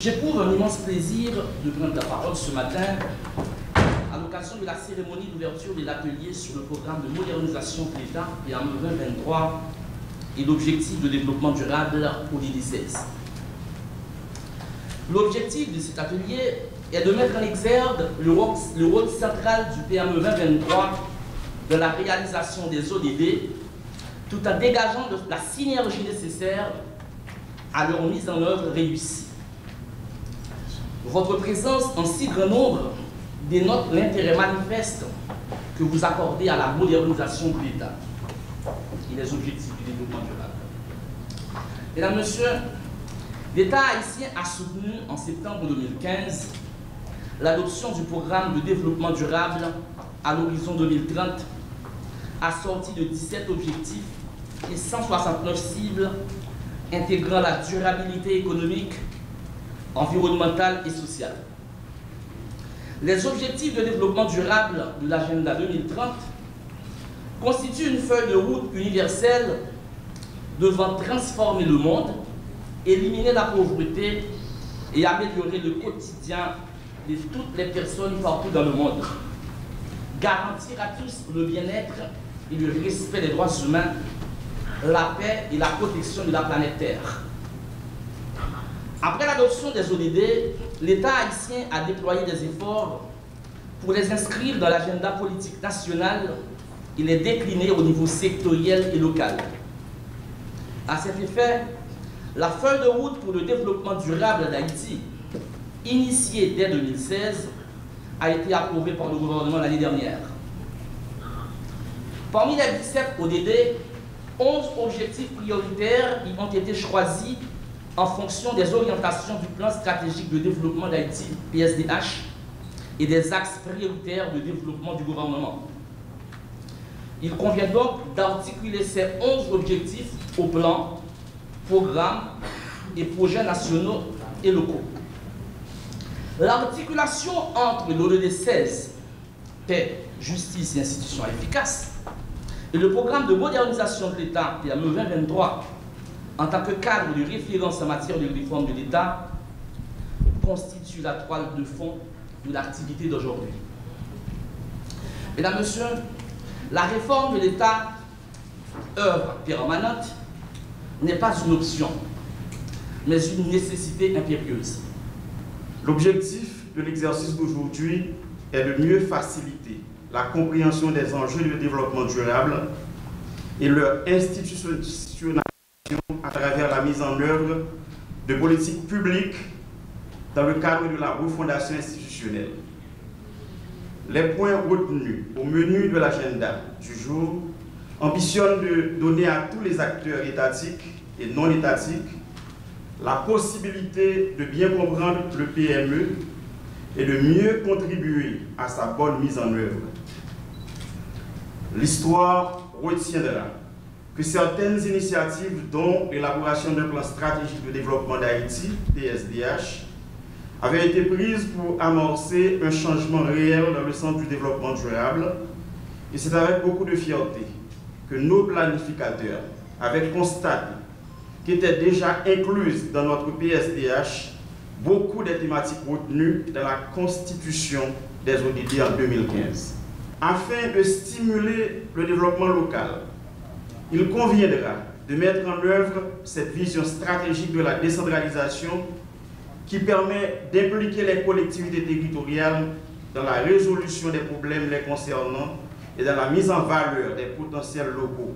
J'éprouve un immense plaisir de prendre la parole ce matin à l'occasion de la cérémonie d'ouverture de l'atelier sur le programme de modernisation de l'État PAME 2023 et l'objectif de développement durable ODD 16. L'objectif de cet atelier est de mettre en exergue le rôle central du PAME 2023 dans la réalisation des ODD, tout en dégageant la synergie nécessaire à leur mise en œuvre réussie. Votre présence en si grand nombre dénote l'intérêt manifeste que vous accordez à la modernisation de l'État et les objectifs du développement durable. Mesdames, Messieurs, l'État haïtien a soutenu en septembre 2015 l'adoption du programme de développement durable à l'horizon 2030, assorti de 17 objectifs et 169 cibles intégrant la durabilité économique, environnementale et sociale. Les objectifs de développement durable de l'agenda 2030 constituent une feuille de route universelle devant transformer le monde, éliminer la pauvreté et améliorer le quotidien de toutes les personnes partout dans le monde, garantir à tous le bien-être et le respect des droits humains, la paix et la protection de la planète Terre. Après l'adoption des ODD, l'État haïtien a déployé des efforts pour les inscrire dans l'agenda politique national et les décliner au niveau sectoriel et local. À cet effet, la feuille de route pour le développement durable d'Haïti, initiée dès 2016, a été approuvée par le gouvernement l'année dernière. Parmi les 17 ODD, 11 objectifs prioritaires y ont été choisis en fonction des orientations du plan stratégique de développement d'Haïti, PSDH, et des axes prioritaires de développement du gouvernement. Il convient donc d'articuler ces 11 objectifs au plan, programmes et projets nationaux et locaux. L'articulation entre l'ODD 16, paix, justice et institutions efficaces, et le programme de modernisation de l'État, PAME 2023, en tant que cadre de référence en matière de réforme de l'État, constitue la toile de fond de l'activité d'aujourd'hui. Mesdames, Messieurs, la réforme de l'État, œuvre permanente, n'est pas une option, mais une nécessité impérieuse. L'objectif de l'exercice d'aujourd'hui est de mieux faciliter la compréhension des enjeux de développement durable et leur institutionnalisation à travers la mise en œuvre de politiques publiques dans le cadre de la refondation institutionnelle. Les points retenus au menu de l'agenda du jour ambitionnent de donner à tous les acteurs étatiques et non étatiques la possibilité de bien comprendre le PME et de mieux contribuer à sa bonne mise en œuvre. L'histoire retiendra que certaines initiatives, dont l'élaboration d'un plan stratégique de développement d'Haïti, PSDH, avaient été prises pour amorcer un changement réel dans le sens du développement durable. Et c'est avec beaucoup de fierté que nos planificateurs avaient constaté qu'étaient déjà incluses dans notre PSDH beaucoup des thématiques retenues dans la constitution des ODD en 2015. Afin de stimuler le développement local, il conviendra de mettre en œuvre cette vision stratégique de la décentralisation qui permet d'impliquer les collectivités territoriales dans la résolution des problèmes les concernant et dans la mise en valeur des potentiels locaux.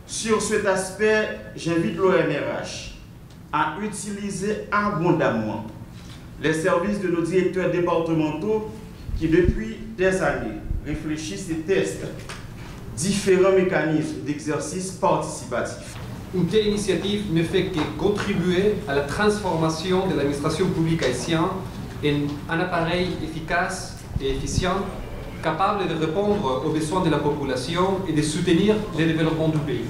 Sur cet aspect, j'invite l'OMRH à utiliser abondamment les services de nos directeurs départementaux qui, depuis des années, réfléchissent et testent différents mécanismes d'exercice participatif. Une telle initiative ne fait que contribuer à la transformation de l'administration publique haïtienne en un appareil efficace et efficient, capable de répondre aux besoins de la population et de soutenir le développement du pays.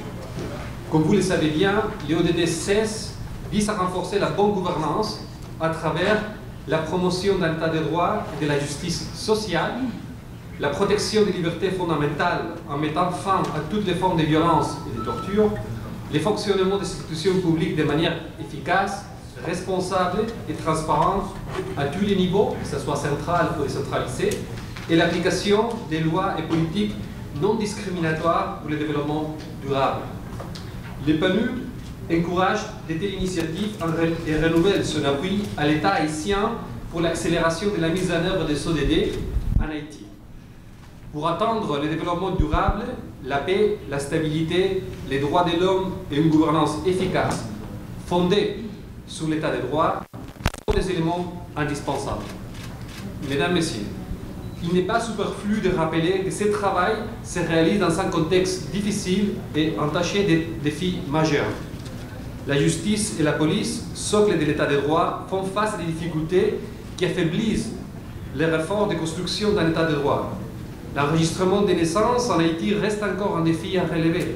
Comme vous le savez bien, le ODD 16 vise à renforcer la bonne gouvernance à travers la promotion d'un état de droit et de la justice sociale, la protection des libertés fondamentales en mettant fin à toutes les formes de violence et de torture, le fonctionnement des institutions publiques de manière efficace, responsable et transparente à tous les niveaux, que ce soit central ou décentralisé, et l'application des lois et politiques non discriminatoires pour le développement durable. Le PNUD encourage de telles initiatives et renouvelle son appui à l'État haïtien pour l'accélération de la mise en œuvre des ODD en Haïti. Pour atteindre le développement durable, la paix, la stabilité, les droits de l'homme et une gouvernance efficace, fondée sur l'état de droit, sont des éléments indispensables. Mesdames, Messieurs, il n'est pas superflu de rappeler que ce travail se réalise dans un contexte difficile et entaché de défis majeurs. La justice et la police, socle de l'état de droit, font face à des difficultés qui affaiblissent les efforts de construction d'un état de droit. L'enregistrement des naissances en Haïti reste encore un défi à relever.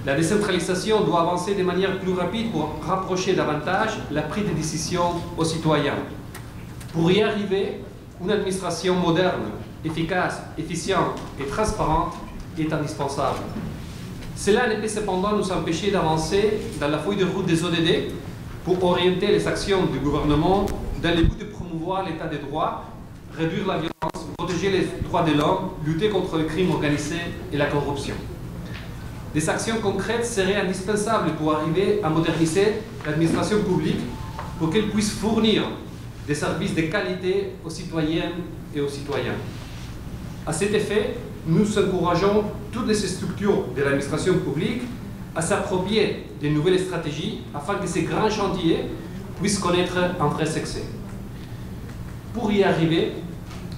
La décentralisation doit avancer de manière plus rapide pour rapprocher davantage la prise de décision aux citoyens. Pour y arriver, une administration moderne, efficace, efficiente et transparente est indispensable. Cela ne peut cependant nous empêcher d'avancer dans la feuille de route des ODD pour orienter les actions du gouvernement dans le but de promouvoir l'état de droit, réduire la violence, protéger les droits de l'homme, lutter contre le crime organisé et la corruption. Des actions concrètes seraient indispensables pour arriver à moderniser l'administration publique pour qu'elle puisse fournir des services de qualité aux citoyennes et aux citoyens. À cet effet, nous encourageons toutes les structures de l'administration publique à s'approprier de nouvelles stratégies afin que ces grands chantiers puissent connaître un vrai succès. Pour y arriver,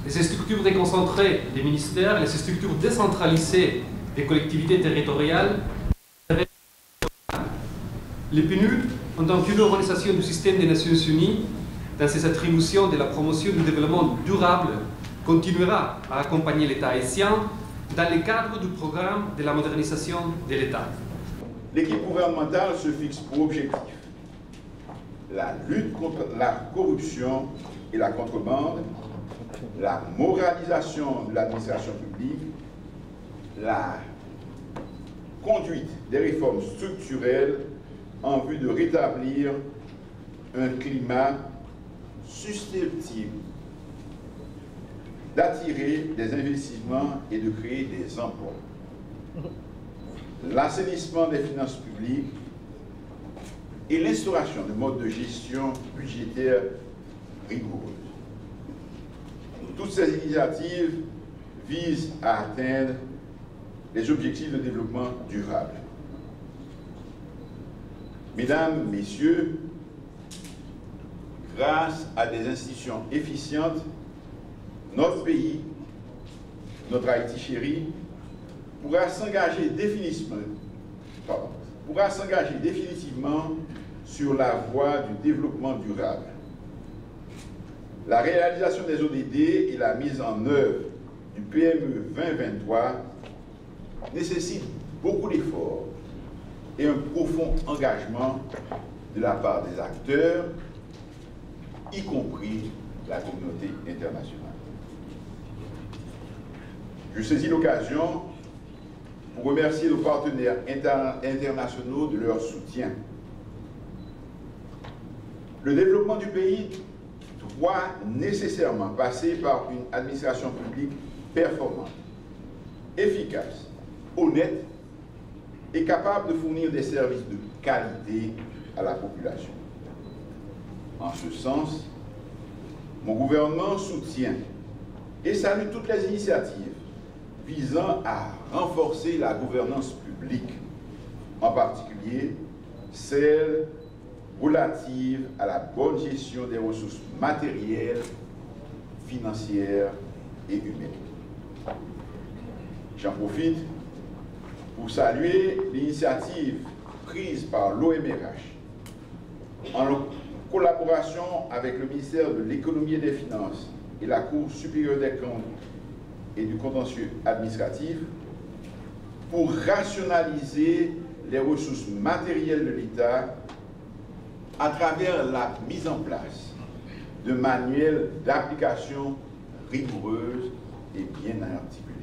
les structures déconcentrées des ministères et les structures décentralisées des collectivités territoriales, les PNUD, en tant qu'une organisation du système des Nations Unies, dans ses attributions de la promotion du développement durable, continuera à accompagner l'État haïtien dans le cadre du programme de la modernisation de l'État. L'équipe gouvernementale se fixe pour objectif la lutte contre la corruption et la contrebande, la moralisation de l'administration publique, la conduite des réformes structurelles en vue de rétablir un climat susceptible d'attirer des investissements et de créer des emplois. L'assainissement des finances publiques et l'instauration de modes de gestion budgétaire rigoureux. Toutes ces initiatives visent à atteindre les objectifs de développement durable. Mesdames, Messieurs, grâce à des institutions efficientes, notre pays, notre Haïti chéri, pourra s'engager définitivement sur la voie du développement durable. La réalisation des ODD et la mise en œuvre du PME 2023 nécessitent beaucoup d'efforts et un profond engagement de la part des acteurs, y compris la communauté internationale. Je saisis l'occasion pour remercier nos partenaires internationaux de leur soutien. Le développement du pays doit nécessairement passer par une administration publique performante, efficace, honnête et capable de fournir des services de qualité à la population. En ce sens, mon gouvernement soutient et salue toutes les initiatives visant à renforcer la gouvernance publique, en particulier celle relative à la bonne gestion des ressources matérielles, financières et humaines. J'en profite pour saluer l'initiative prise par l'OMRH en collaboration avec le ministère de l'Économie et des Finances et la Cour supérieure des comptes et du contentieux administratif pour rationaliser les ressources matérielles de l'État à travers la mise en place de manuels d'application rigoureuses et bien articulés.